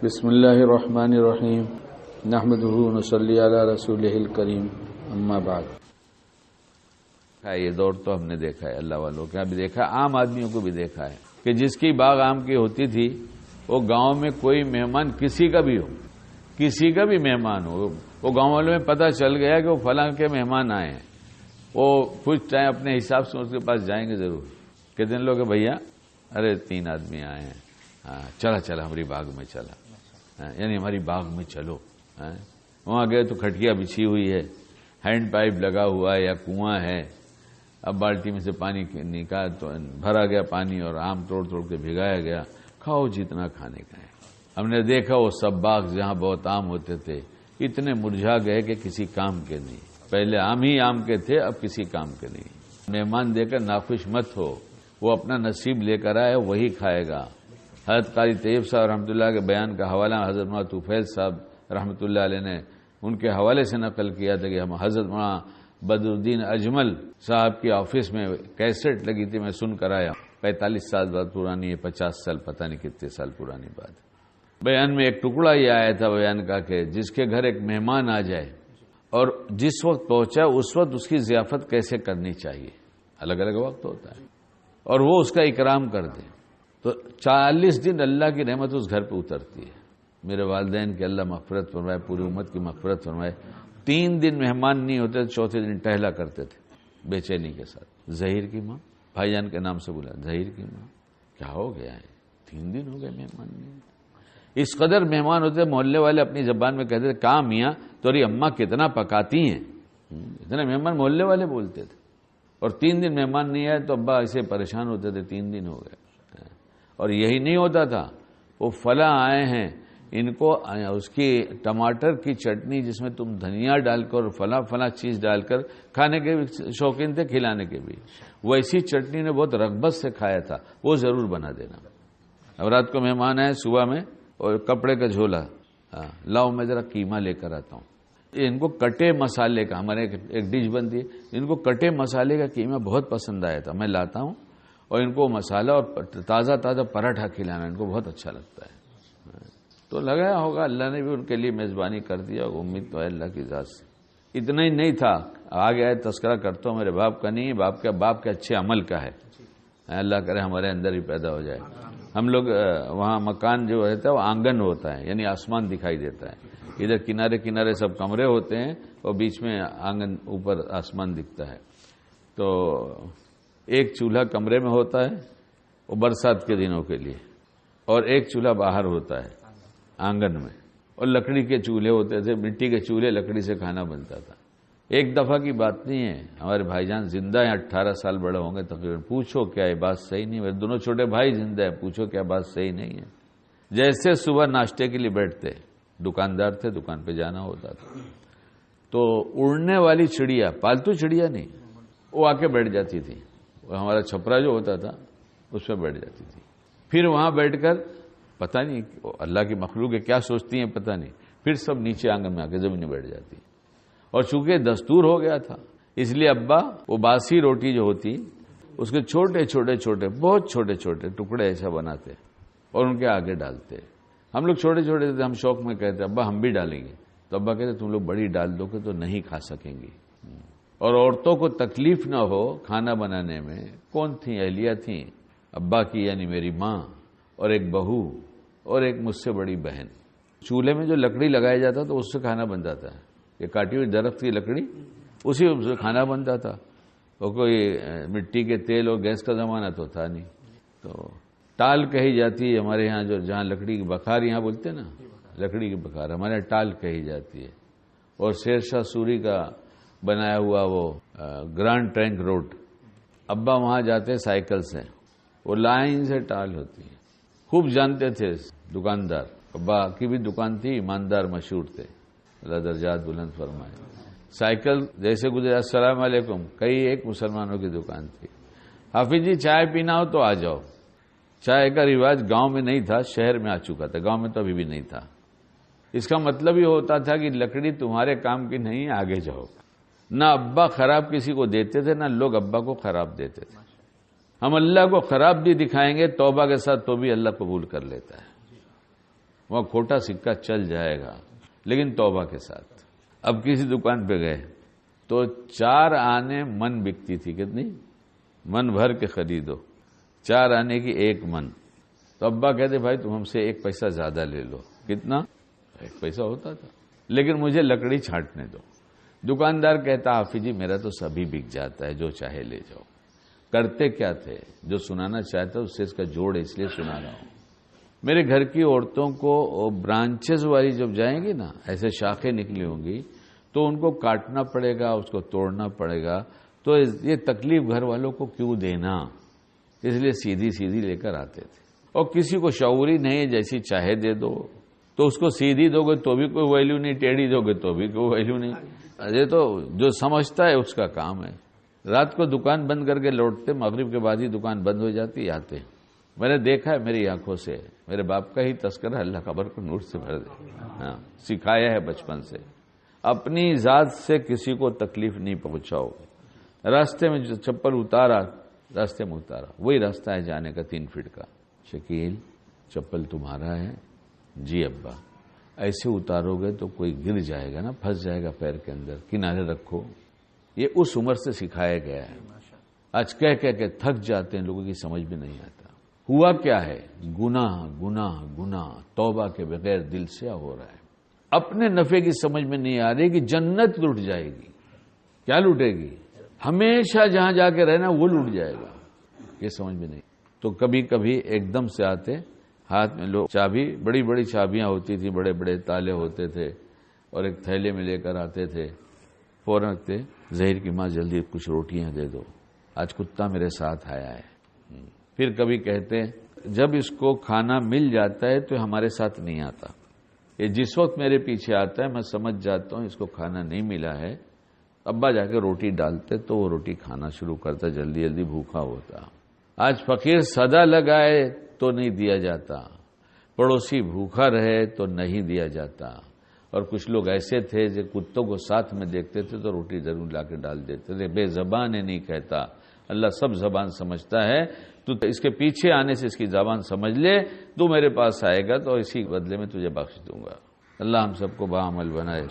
بسم اللہ الرحمن الرحیم نحمدہ ونصلی علی رسولہ الکریم اما بعد۔ یہ دور تو ہم نے دیکھا ہے، اللہ والوں کے بھی دیکھا ہے، عام آدمیوں کو بھی دیکھا ہے کہ جس کی باغ آم کی ہوتی تھی وہ گاؤں میں کوئی مہمان کسی کا بھی ہو، کسی کا بھی مہمان ہو، وہ گاؤں والوں میں پتہ چل گیا کہ وہ فلاں کے مہمان آئے ہیں، وہ کچھ ٹائم اپنے حساب سے اس کے پاس جائیں گے ضرور۔ کتنے لوگ ہیں بھیا؟ ارے 3 آدمی آئے ہیں، چلا چلا ہماری باغ میں چلا، یعنی ہماری باغ میں چلو۔ وہاں گئے تو کھٹکیاں بچھی ہوئی ہے، ہینڈ پائپ لگا ہوا ہے یا کنواں ہے، اب بالٹی میں سے پانی نکال تو بھرا گیا پانی اور آم توڑ توڑ کے بھگایا گیا، کھاؤ جتنا کھانے کا ہے۔ ہم نے دیکھا وہ سب باغ جہاں بہت آم ہوتے تھے اتنے مرجھا گئے کہ کسی کام کے نہیں، پہلے آم ہی آم کے تھے، اب کسی کام کے نہیں۔ مہمان دے کر ناخوش مت ہو، وہ اپنا نصیب لے کر آئے وہی کھائے گا۔ حضرت قاری طیب صاحب رحمۃ اللہ کے بیان کا حوالہ حضرت مولانا طفیل صاحب رحمۃ اللہ علیہ نے ان کے حوالے سے نقل کیا تھا کہ ہم حضرت مولانا بدر الدین اجمل صاحب کی آفس میں کیسٹ لگی تھی، میں سن کر آیا، 45 سال بعد پرانی ہے، 50 سال پتہ نہیں کتنے سال پرانی بات۔ بیان میں ایک ٹکڑا یہ آیا تھا بیان کا کہ جس کے گھر ایک مہمان آ جائے اور جس وقت پہنچا اس وقت اس کی ضیافت کیسے کرنی چاہیے، الگ الگ وقت ہوتا ہے، اور وہ اس کا اکرام کر دے تو 40 دن اللہ کی رحمت اس گھر پہ اترتی ہے۔ میرے والدین کی اللہ مغفرت فرمائے، پوری امت کی مغفرت فرمائے، 3 دن مہمان نہیں ہوتے، چوتھے دن ٹہلا کرتے تھے بے چینی کے ساتھ۔ ظہیر کی ماں، بھائی جان کے نام سے بولا، ظہیر کی ماں کیا ہو گیا ہے، 3 دن ہو گئے مہمان نہیں۔ اس قدر مہمان ہوتے، محلے والے اپنی زبان میں کہتے تھے کہاں میاں تیری اماں کتنا پکاتی ہیں، اتنے مہمان محلے والے بولتے تھے، اور 3 دن مہمان نہیں آئے تو ابا ایسے پریشان ہوتے تھے، 3 دن ہو گئے۔ اور یہی نہیں ہوتا تھا، وہ فلاں آئے ہیں، ان کو اس کی ٹماٹر کی چٹنی جس میں تم دھنیا ڈال کر فلاں فلاں چیز ڈال کر کھانے کے بھی شوقین تھے، کھلانے کے بھی، ویسی چٹنی نے بہت رغبت سے کھایا تھا، وہ ضرور بنا دینا۔ اب رات کو مہمان آئے صبح میں اور کپڑے کا جھولا، لاؤ میں ذرا قیمہ لے کر آتا ہوں۔ ان کو کٹے مسالے کا، ہمارے ایک ڈش بنتی ہے، ان کو کٹے مسالے کا قیمہ بہت پسند آیا تھا، میں لاتا ہوں اور ان کو مسالہ اور تازہ تازہ پراٹھا کھلانا ان کو بہت اچھا لگتا ہے۔ تو لگایا ہوگا اللہ نے بھی ان کے لیے میزبانی کر دیا، امید تو ہے اللہ کی ذات سے۔ اتنا ہی نہیں تھا، آگے آئے تذکرہ کرتا ہوں، میرے باپ کا نہیں، باپ کے اچھے عمل کا ہے، اللہ کرے ہمارے اندر ہی پیدا ہو جائے۔ ہم لوگ وہاں مکان جو رہتا ہے وہ آنگن ہوتا ہے، یعنی آسمان دکھائی دیتا ہے، ادھر کنارے کنارے سب کمرے ہوتے ہیں اور بیچ میں آنگن، اوپر آسمان دکھتا ہے۔ تو ایک چولہا کمرے میں ہوتا ہے وہ برسات کے دنوں کے لیے، اور ایک چولہا باہر ہوتا ہے آنگن میں، اور لکڑی کے چولہے ہوتے تھے، مٹی کے چولہے، لکڑی سے کھانا بنتا تھا۔ ایک دفعہ کی بات نہیں ہے، ہمارے بھائی جان زندہ ہیں، 18 سال بڑے ہوں گے تقریباً، پوچھو کیا یہ بات صحیح نہیں، میرے دونوں چھوٹے بھائی زندہ ہیں، پوچھو کیا بات صحیح نہیں ہے۔ جیسے صبح ناشتے کے لیے بیٹھتے، دکاندار تھے، دکان پہ جانا ہوتا تھا، تو اڑنے والی چڑیا، پالتو چڑیا نہیں، وہ آ کے بیٹھ جاتی تھی، وہ ہمارا چھپرا جو ہوتا تھا اس پہ بیٹھ جاتی تھی، پھر وہاں بیٹھ کر پتہ نہیں اللہ کی مخلوق کیا سوچتی ہیں پتہ نہیں، پھر سب نیچے آنگن میں آ کے زمین میں بیٹھ جاتی، اور چونکہ دستور ہو گیا تھا اس لیے ابا وہ باسی روٹی جو ہوتی اس کے چھوٹے چھوٹے چھوٹے بہت چھوٹے چھوٹے ٹکڑے ایسا بناتے اور ان کے آگے ڈالتے۔ ہم لوگ چھوٹے چھوٹے تھے، ہم شوق میں کہتے ابا ہم بھی ڈالیں گے، تو ابا کہتے تم لوگ بڑی ڈال دو گے تو نہیں کھا سکیں گی۔ اور عورتوں کو تکلیف نہ ہو کھانا بنانے میں، کون تھیں؟ اہلیہ تھیں، ابا کی یعنی میری ماں، اور ایک بہو، اور ایک مجھ سے بڑی بہن۔ چولہے میں جو لکڑی لگایا جاتا تو اس سے کھانا بنتا تھا، یہ کاٹی ہوئی درخت کی لکڑی، اسی سے کھانا بنتا تھا، اور کوئی مٹی کے تیل اور گیس کا زمانہ تو تھا نہیں۔ تو ٹال کہی جاتی ہے ہمارے ہاں، جو جہاں لکڑی کی بخار یہاں بولتے ہیں نا، لکڑی کی بخار ہمارے یہاں ٹال کہی جاتی ہے۔ اور شیر شاہ سوری کا بنایا ہوا وہ گرانڈ ٹرنک روڈ، ابا وہاں جاتے سائیکل سے، وہ لائن سے ٹال ہوتی ہے، خوب جانتے تھے دکاندار، ابا کی بھی دکان تھی، ایماندار مشہور تھے، اللہ درجات بلند فرمائے۔ سائیکل جیسے گزرے السلام علیکم، کئی ایک مسلمانوں کی دکان تھی، حافظ جی چائے پینا ہو تو آ جاؤ۔ چائے کا رواج گاؤں میں نہیں تھا، شہر میں آ چکا تھا، گاؤں میں تو ابھی بھی نہیں تھا۔ اس کا مطلب یہ ہوتا تھا کہ لکڑی تمہارے کام کی نہیں، آگے جاؤ۔ نہ ابا خراب کسی کو دیتے تھے، نہ لوگ ابا کو خراب دیتے تھے۔ ہم اللہ کو خراب بھی دکھائیں گے توبہ کے ساتھ تو بھی اللہ قبول کر لیتا ہے۔ وہاں کھوٹا سکہ چل جائے گا لیکن توبہ کے ساتھ۔ اب کسی دکان پہ گئے تو 4 آنے من بکتی تھی، کتنی؟ من بھر کے خریدو، 4 آنے کی 1 من۔ تو ابا کہتے بھائی تم ہم سے 1 پیسہ زیادہ لے لو۔ کتنا؟ 1 پیسہ ہوتا تھا، لیکن مجھے لکڑی چھانٹنے دو۔ دکاندار کہتا حافظ جی میرا تو سبھی بک جاتا ہے، جو چاہے لے جاؤ۔ کرتے کیا تھے؟ جو سنانا چاہتا اس سے اس کا جوڑ اس لیے سنا رہا ہوں۔ میرے گھر کی عورتوں کو برانچز والی جب جائیں گی نا، ایسے شاخیں نکلی ہوں گی تو ان کو کاٹنا پڑے گا، اس کو توڑنا پڑے گا، تو یہ تکلیف گھر والوں کو کیوں دینا، اس لیے سیدھی سیدھی لے کر آتے تھے۔ اور کسی کو شعور ہی نہیں، جیسی چاہے دے دو، تو اس کو سیدھی دو گے تو بھی کوئی ویلیو نہیں، ٹیڑھی دو گے تو بھی کوئی ویلیو نہیں۔ یہ تو جو سمجھتا ہے اس کا کام ہے۔ رات کو دکان بند کر کے لوٹتے، مغرب کے بعد ہی دکان بند ہو جاتی، آتے۔ میں نے دیکھا ہے میری آنکھوں سے، میرے باپ کا ہی تذکرہ، اللہ قبر کو نور سے بھر دے۔ ہاں، سکھایا ہے بچپن سے، اپنی ذات سے کسی کو تکلیف نہیں پہنچاؤ۔ راستے میں جو چپل اتارا، راستے میں اتارا، وہی راستہ ہے جانے کا 3 فٹ کا۔ شکیل چپل تمہارا ہے؟ جی ابا۔ ایسے اتارو گے تو کوئی گر جائے گا نا، پھنس جائے گا پیر کے اندر، کنارے رکھو۔ یہ اس عمر سے سکھایا گیا ہے۔ آج کہہ کہہ کے تھک جاتے ہیں، لوگوں کی سمجھ بھی نہیں آتا۔ ہوا کیا ہے؟ گناہ گناہ گناہ، توبہ کے بغیر دل سے ہو رہا ہے۔ اپنے نفع کی سمجھ میں نہیں آ رہی کہ جنت لٹ جائے گی۔ کیا لٹے گی؟ ہمیشہ جہاں جا کے رہنا وہ لٹ جائے گا، یہ سمجھ میں نہیں۔ تو کبھی کبھی ایک دم سے آتے، ہاتھ میں لوگ چابی، بڑی بڑی چابیاں ہوتی تھی، بڑے بڑے تالے ہوتے تھے، اور ایک تھیلے میں لے کر آتے تھے، فوراً رکھتے، ظہیر کی ماں جلدی کچھ روٹیاں دے دو، آج کتا میرے ساتھ آیا ہے۔ پھر کبھی کہتے جب اس کو کھانا مل جاتا ہے تو ہمارے ساتھ نہیں آتا، یہ جس وقت میرے پیچھے آتا ہے میں سمجھ جاتا ہوں اس کو کھانا نہیں ملا ہے۔ ابا جا کے روٹی ڈالتے تو وہ روٹی کھانا شروع کرتا، جلدی جلدی بھوکا ہوتا۔ آج فقیر صدا لگائے تو نہیں دیا جاتا، پڑوسی بھوکا رہے تو نہیں دیا جاتا۔ اور کچھ لوگ ایسے تھے جو کتوں کو ساتھ میں دیکھتے تھے تو روٹی ضرور لا کے ڈال دیتے تھے۔ بے زبان ہے نہیں کہتا، اللہ سب زبان سمجھتا ہے، تو اس کے پیچھے آنے سے اس کی زبان سمجھ لے، تو میرے پاس آئے گا تو اسی بدلے میں تجھے بخش دوں گا۔ اللہ ہم سب کو باعمل بنائے۔